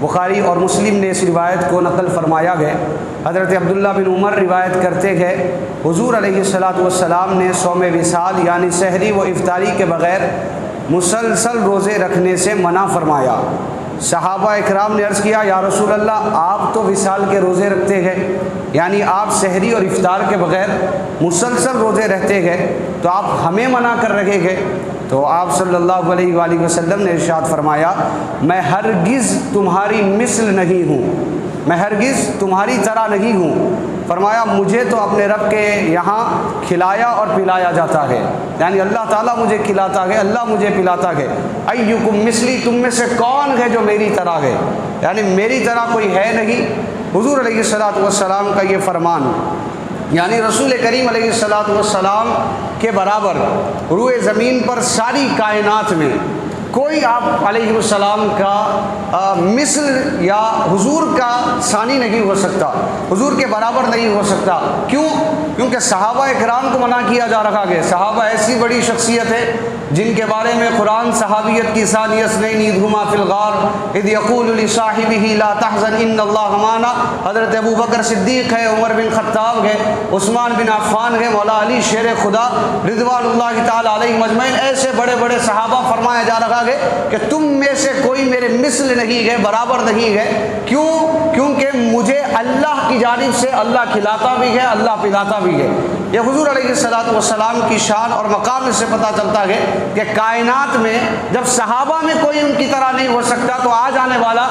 بخاری اور مسلم نے اس روایت کو نقل فرمایا ہے۔ حضرت عبداللہ بن عمر روایت کرتے ہیں حضور علیہ الصلاۃ والسلام نے صوم وصال یعنی سحری و افطاری کے بغیر مسلسل روزے رکھنے سے منع فرمایا۔ صحابہ اکرام نے عرض کیا یا رسول اللہ آپ تو وصال کے روزے رکھتے ہیں، یعنی آپ سحری اور افطار کے بغیر مسلسل روزے رہتے ہیں، تو آپ ہمیں منع کر رہے ہیں؟ تو آپ صلی اللہ علیہ وآلہ وسلم نے ارشاد فرمایا میں ہرگز تمہاری مثل نہیں ہوں، میں ہرگز تمہاری طرح نہیں ہوں۔ فرمایا مجھے تو اپنے رب کے یہاں کھلایا اور پلایا جاتا ہے، یعنی اللہ تعالیٰ مجھے کھلاتا ہے، اللہ مجھے پلاتا ہے۔ ایکم مثلی، تم میں سے کون ہے جو میری طرح ہے، یعنی میری طرح کوئی ہے نہیں۔ حضور علیہ الصلاۃ والسلام کا یہ فرمان، یعنی رسول کریم علیہ الصلاۃ والسلام کے برابر روئے زمین پر ساری کائنات میں کوئی آپ علیہ السلام کا مثل یا حضور کا ثانی نہیں ہو سکتا، حضور کے برابر نہیں ہو سکتا۔ کیوں؟ کیونکہ صحابہ اکرام کو منع کیا جا رہا ہے۔ صحابہ ایسی بڑی شخصیت ہے جن کے بارے میں قرآن صحابیت کی ثانی اثنین اذ ہما فی الغار اذ یقول لصاحبہ لا تحزن ان اللہ معنا، حضرت ابو بکر صدیق ہے، عمر بن خطاب ہے، عثمان بن عفان ہے، مولا علی شیر خدا رضوان اللہ تعالی علیہ مجمعین، ایسے بڑے بڑے صحابہ فرمایا جا رہا ہے کہ تم میں سے کوئی میرے مثل نہیں ہے، برابر نہیں ہے۔ کیوں؟ کیونکہ مجھے اللہ کی جانب سے اللہ کھلاتا بھی ہے، اللہ پلاتا بھی ہے۔ یہ حضور علیہ الصلاۃ والسلام کی شان اور مقام سے پتہ چلتا ہے کہ کائنات میں جب صحابہ میں کوئی ان کی طرح نہیں ہو سکتا، تو آج آنے والا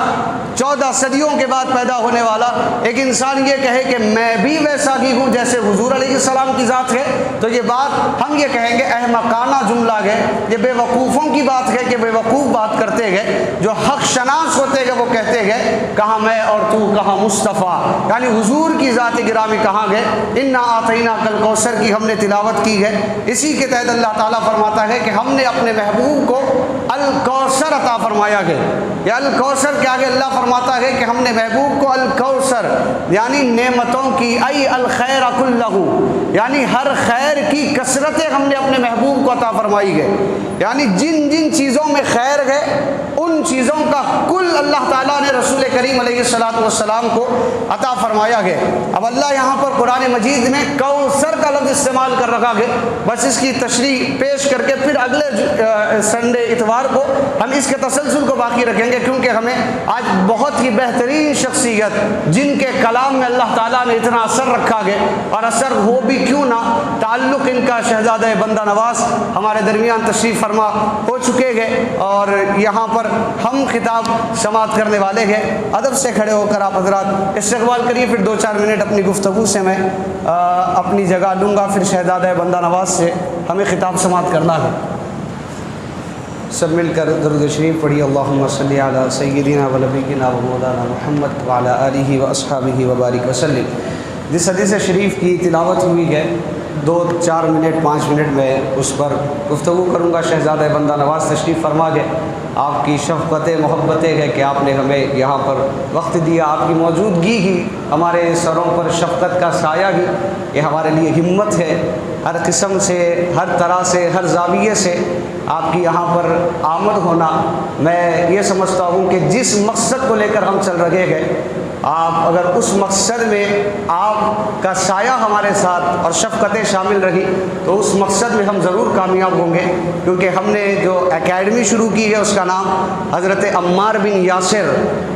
14 صدیوں کے بعد پیدا ہونے والا ایک انسان یہ کہے کہ میں بھی ویسا ہی ہوں جیسے حضور علیہ السلام کی ذات ہے، تو یہ بات ہم یہ کہیں گے احمقانہ جملہ ہے، یہ بے وقوفوں کی بات ہے کہ بے وقوف بات کرتے ہیں۔ جو حق شناس ہوتے ہیں وہ کہتے ہیں کہاں میں اور تو کہاں مصطفیٰ، یعنی حضور کی ذات گرامی کہاں گئے۔ انا اعطیناک الکوثر کی ہم نے تلاوت کی ہے، اسی کے تحت اللہ تعالیٰ فرماتا ہے کہ ہم نے اپنے محبوب کو الکوثر عطا فرمایا ہے۔ یا الکوثر کے آگے اللہ فرماتا ہے کہ ہم نے محبوب کو الکوثر یعنی نعمتوں کی ای الخیر کلہ، یعنی ہر خیر کی کثرتیں ہم نے اپنے محبوب کو عطا فرمائی ہے، یعنی جن جن چیزوں میں خیر ہے ان چیزوں کا کل اللہ تعالیٰ نے رسول کریم علیہ الصلاۃ والسلام کو عطا فرمایا ہے۔ اب اللہ یہاں پر قرآن مجید میں کوثر کا لفظ استعمال کر رکھا ہے، بس اس کی تشریح پیش کر کے پھر اگلے سنڈے اتوار کو ہم اس کے تسلسل کو باقی رکھیں گے، کیونکہ ہمیں آج بہت ہی بہترین شخصیت جن کے کلام میں اللہ تعالیٰ نے اتنا اثر رکھا ہے، اور اثر ہو بھی کیوں نہ، تعلق ان کا شہزادہ بندہ نواز ہمارے درمیان تشریف فرما ہو چکے ہیں، اور یہاں پر ہم خطاب سماعت کرنے والے ہیں۔ ادب سے کھڑے ہو کر آپ حضرات استقبال کریے، پھر 2-4 منٹ اپنی گفتگو سے میں اپنی جگہ لوں گا، پھر شہزادہ بندہ نواز سے ہمیں خطاب سماعت کرنا ہے۔ سب مل کر درود شریف پڑھیے، اللہم صلی علی سیدنا و نبینا و مولانا محمد وعلی آلہ و اصحابہ وبارک وسلم۔ جس حدیث شریف کی تلاوت ہوئی ہے 2-4 منٹ 5 منٹ میں اس پر گفتگو کروں گا۔ شہزادہ بندہ نواز تشریف فرما گئے، آپ کی شفقتیں محبتیں ہے کہ آپ نے ہمیں یہاں پر وقت دیا، آپ کی موجودگی ہی ہمارے سروں پر شفقت کا سایہ ہی یہ ہمارے لیے ہمت ہے۔ ہر قسم سے، ہر طرح سے، ہر زاویے سے آپ کی یہاں پر آمد ہونا، میں یہ سمجھتا ہوں کہ جس مقصد کو لے کر ہم چل رہے ہیں، آپ اگر اس مقصد میں آپ کا سایہ ہمارے ساتھ اور شفقتیں شامل رہی تو اس مقصد میں ہم ضرور کامیاب ہوں گے، کیونکہ ہم نے جو اکیڈمی شروع کی ہے اس کا نام حضرت عمار بن یاسر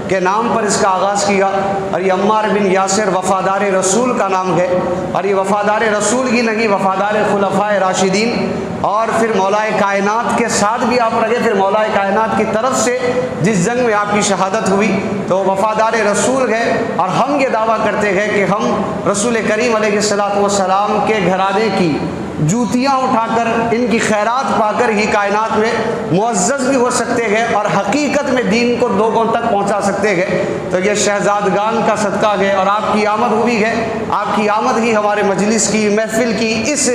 کے نام پر اس کا آغاز کیا، اور یہ عمار بن یاسر وفادار رسول کا نام ہے، اور یہ وفادار رسول ہی نہیں، وفادار خلفائے راشدین، اور پھر مولا کائنات کے ساتھ بھی آپ رہے، پھر مولا کائنات کی طرف سے جس جنگ میں آپ کی شہادت ہوئی تو وفادار رسول ہے۔ اور ہم یہ دعویٰ کرتے ہیں کہ ہم رسول کریم علیہ الصلاۃ والسلام کے گھرانے کی جوتیاں اٹھا کر، ان کی خیرات پا کر ہی کائنات میں معزز بھی ہو سکتے ہیں اور حقیقت میں دین کو لوگوں تک پہنچا سکتے ہیں۔ تو یہ شہزادگان کا صدقہ ہے، اور آپ کی آمد ہوئی ہے، آپ کی آمد ہی ہمارے مجلس کی، محفل کی، اس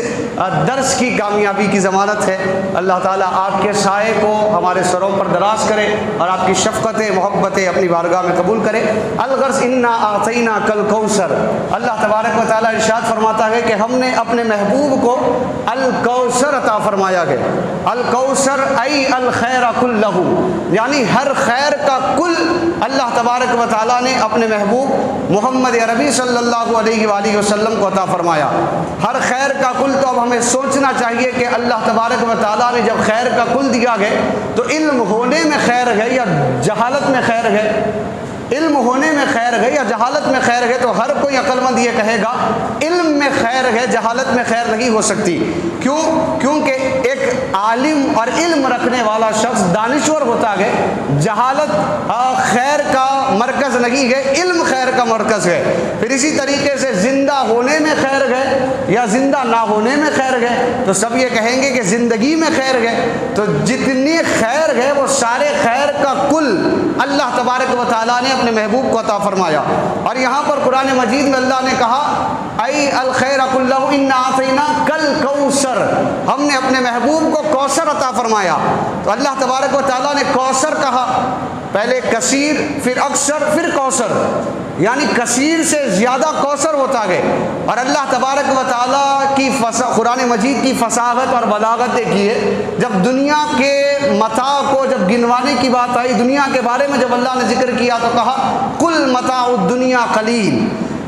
درس کی کامیابی کی ضمانت ہے۔ اللہ تعالیٰ آپ کے سائے کو ہمارے سروں پر دراز کرے اور آپ کی شفقتیں محبتیں اپنی بارگاہ میں قبول کرے۔ الغرض انا اعطیناک الکوثر، اللہ تبارک و تعالیٰ ارشاد فرماتا ہے کہ ہم نے اپنے محبوب کو الکوثر عطا فرمایا گیا۔ الکوثر ای الخیر کلہ، یعنی ہر خیر کا کل اللہ تبارک و تعالیٰ نے اپنے محبوب محمد عربی صلی اللہ علیہ وآلہ وسلم کو عطا فرمایا۔ ہر خیر کا کل تو اب ہمیں سوچنا چاہیے کہ اللہ تبارک و تعالیٰ نے جب خیر کا کل دیا گیا تو علم ہونے میں خیر ہے یا جہالت میں خیر ہے؟ علم ہونے میں خیر ہے یا جہالت میں خیر ہے؟ تو ہر کوئی عقل مند یہ کہے گا علم میں خیر ہے، جہالت میں خیر نہیں ہو سکتی۔ کیوں؟ کیونکہ ایک عالم اور علم رکھنے والا شخص دانشور ہوتا ہے، جہالت خیر کا مرکز نہیں ہے، علم خیر کا مرکز ہے۔ پھر اسی طریقے سے زندہ ہونے میں خیر ہے یا زندہ نہ ہونے میں خیر ہے؟ تو سب یہ کہیں گے کہ زندگی میں خیر ہے۔ تو جتنی خیر ہے وہ سارے خیر کا کل اللہ تبارک و تعالیٰ نے اپنے محبوب کو عطا فرمایا۔ اور یہاں پر قرآن مجید میں اللہ نے کہا ای الخیر کلہ انا اعطیناک الکوثر، ہم نے اپنے محبوب کو کوثر عطا فرمایا۔ تو اللہ تبارک و تعالیٰ نے کوثر کہا، پہلے کثیر، پھر اکثر، پھر کوثر، یعنی کثیر سے زیادہ کوثر ہوتا ہے۔ اور اللہ تبارک و تعالیٰ کی قرآن مجید کی فصاحت اور بلاغت دیکھیے، جب دنیا کے متاع کو جب گنوانے کی بات آئی، دنیا کے بارے میں جب اللہ نے ذکر کیا تو کہا کل متاع الدنیا قلیل۔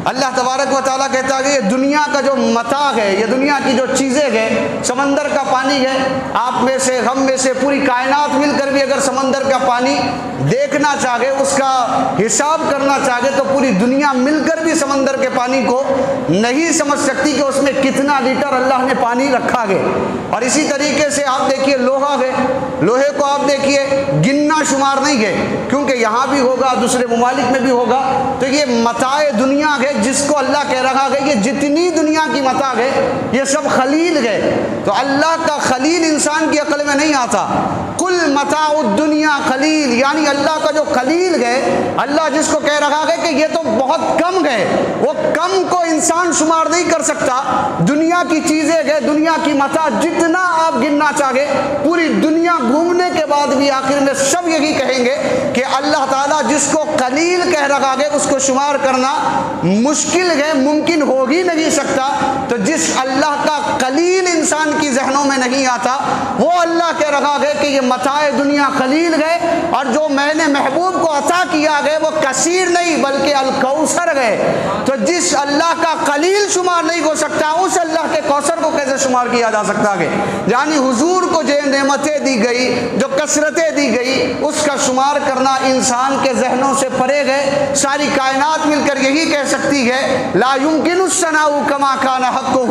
اللہ تبارک و تعالیٰ کہتا ہے کہ یہ دنیا کا جو متاع ہے، یہ دنیا کی جو چیزیں ہیں، سمندر کا پانی ہے، آپ میں سے ہم میں سے پوری کائنات مل کر بھی اگر سمندر کا پانی دیکھنا چاہے، اس کا حساب کرنا چاہے تو پوری دنیا مل کر بھی سمندر کے پانی کو نہیں سمجھ سکتی کہ اس میں کتنا لیٹر اللہ نے پانی رکھا ہے۔ اور اسی طریقے سے آپ دیکھیے لوہا ہے، لوہے کو آپ دیکھیے گننا شمار نہیں ہے، کیونکہ یہاں بھی ہوگا، دوسرے ممالک میں بھی ہوگا۔ تو یہ متاع دنیا ہے جس کو اللہ کہہ رہا ہے کہ جتنی دنیا کی متاع ہے یہ سب خلیل ہے۔ تو اللہ کا خلیل انسان کی عقل میں نہیں آتا۔ کل متاع الدنیا خلیل، یعنی اللہ کا جو خلیل ہے، اللہ جس کو کہہ رہا ہے کہ یہ تو بہت کم ہے، وہ کم کو انسان شمار نہیں کر سکتا۔ دنیا کی چیزیں ہے، دنیا کی متاع جتنا آپ گننا چاہے، پوری دنیا گھومنے کے بعد بھی آخر میں سب یہی کہیں گے کہ اللہ تعالیٰ جس کو قلیل کہہ رہا ہے اس کو شمار کرنا مشکل ہے، ممکن ہو ہی نہیں سکتا۔ تو جس اللہ کا قلیل انسان کی ذہنوں میں نہیں آتا، وہ اللہ کہہ رہا ہے کہ یہ متاع دنیا قلیل ہے، اور جو میں نے محبوب کو عطا کیا ہے وہ کثیر نہیں بلکہ الکوثر ہے۔ تو جس اللہ کا قلیل شمار نہیں ہو سکتا، اس اللہ کے کوثر کو کیسے شمار کیا جا سکتا ہے؟ یعنی حضور کو جو نعمتیں دی گئی، جو کثرتیں دی گئی، اس کا شمار کرنا انسان کے ذہنوں سے پرے ہے۔ ساری کائنات مل کر یہی کہہ سکتی ہے لا یمکن الثناء کما کان حقہ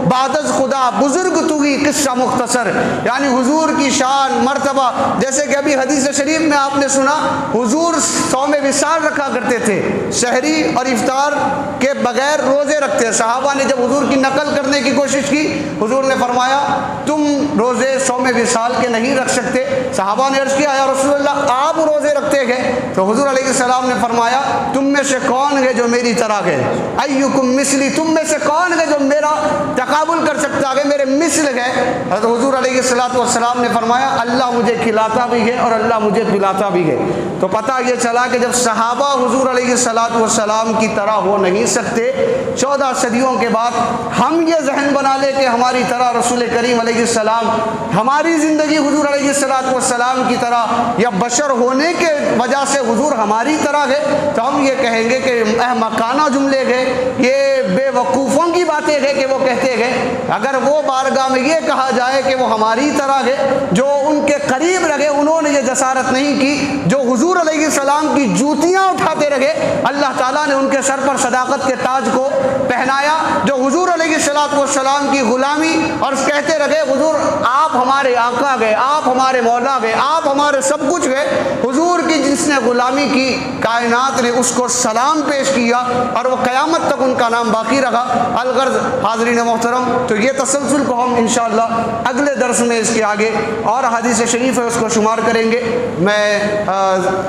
بعد از خدا، بزرگ تو ہی قصہ مختصر، یعنی حضور کی شان مرتبہ، جیسے کہ ابھی حدیث شریف میں آپ نے سنا حضور صوم وصال رکھا کرتے تھے، سحری اور افطار کے بغیر روزے رکھتے۔ صحابہ نے جب حضور کی نقل کرنے کی کوشش کی، حضور نے فرمایا تم روزے صوم وصال کے نہیں رکھ سکتے۔ صحابہ نے عرض کیا یا رسول اللہ آپ روزے رکھتے گئے؟ تو حضور علیہ السلام نے فرمایا تم میں سے کون ہے جو میری طرح ہے؟ ایکم مثلی، تم میں سے کون ہے جو میرا تقابل کر سکتا ہے، میرے مثل ہے؟ حضرت حضور علیہ السلام نے فرمایا اللہ مجھے کھلاتا بھی ہے اور اللہ مجھے پلاتا بھی ہے۔ تو پتہ یہ چلا کہ جب صحابہ حضور علیہ السلام کی طرح ہو نہیں سکتے، 14 صدیوں کے بعد ہم یہ ذہن بنا لے کہ ہماری طرح رسول کریم علیہ السلام، ہماری زندگی حضور علیہ السلام کی طرح یا بشر ہونے کے وجہ سے حضور ہماری طرح ہے، تو ہم یہ کہیں گے کہ احمقانہ جملے گئے، یہ بے وقوفوں کی باتیں ہیں کہ وہ کہتے گئے۔ اگر وہ بارگاہ میں یہ کہا جائے کہ وہ ہماری طرح ہے، جو ان کے قریب رہے انہوں نے یہ جسارت نہیں کی، جو حضور علیہ السلام کی جوتیاں اٹھاتے رہے، اللہ تعالیٰ نے ان کے سر پر صداقت کے تاج کو پہنایا، جو حضور علیہ السلام کی غلامی اور کہتے رہے حضور آپ ہمارے آقا گئے، آپ ہمارے مولا گئے، آپ ہمارے سب کچھ گئے۔ حضور کی جس نے غلامی کی، کائنات نے اس کو سلام پیش کیا اور وہ قیامت تک ان کا نام باقی رہا۔ الغرض حاضرین محترم، تو یہ تسلسل کو ہم انشاءاللہ اگلے درس میں اس کے آگے اور حدیث شریف ہے اس کو شمار کریں گے۔ میں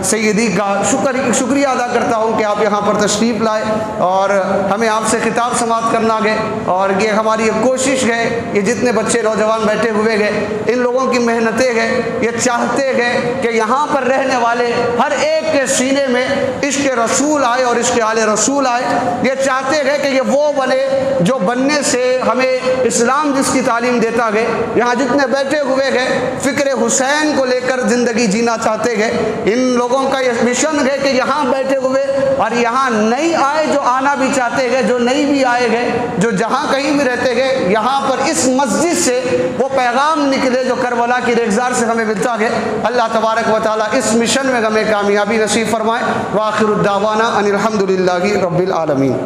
سیدی کا شکریہ ادا کرتا ہوں کہ آپ یہاں پر تشریف لائے اور ہمیں آپ سے خطاب سماعت کرنا گئے، اور یہ ہماری ایک کوشش ہے، یہ جتنے بچے نوجوان بیٹھے ہوئے گئے ان لوگوں کی محنتیں گئے، یہ چاہتے گئے کہ یہاں پر رہنے والے ہر ایک کے سینے میں عشق رسول آئے اور عشق آل رسول آئے۔ یہ چاہتے گئے کہ یہ وہ بنے جو بننے سے ہمیں اسلام جس کی تعلیم دیتا ہے، یہاں جتنے بیٹھے ہوئے ہیں فکر حسین کو لے کر زندگی جینا چاہتے ہیں، ان لوگوں کا یہ مشن ہے کہ یہاں بیٹھے ہوئے اور یہاں نہیں آئے جو آنا بھی چاہتے ہیں، جو نہیں بھی آئے گئے، جو جہاں کہیں بھی رہتے ہیں، یہاں پر اس مسجد سے وہ پیغام نکلے جو کربلا کی ریگزار سے ہمیں ملتا ہے۔ اللہ تبارک و تعالیٰ اس مشن میں ہمیں کامیابی نصیب فرمائے۔ وآخر الدعوانا ان الحمد للہ رب العالمین۔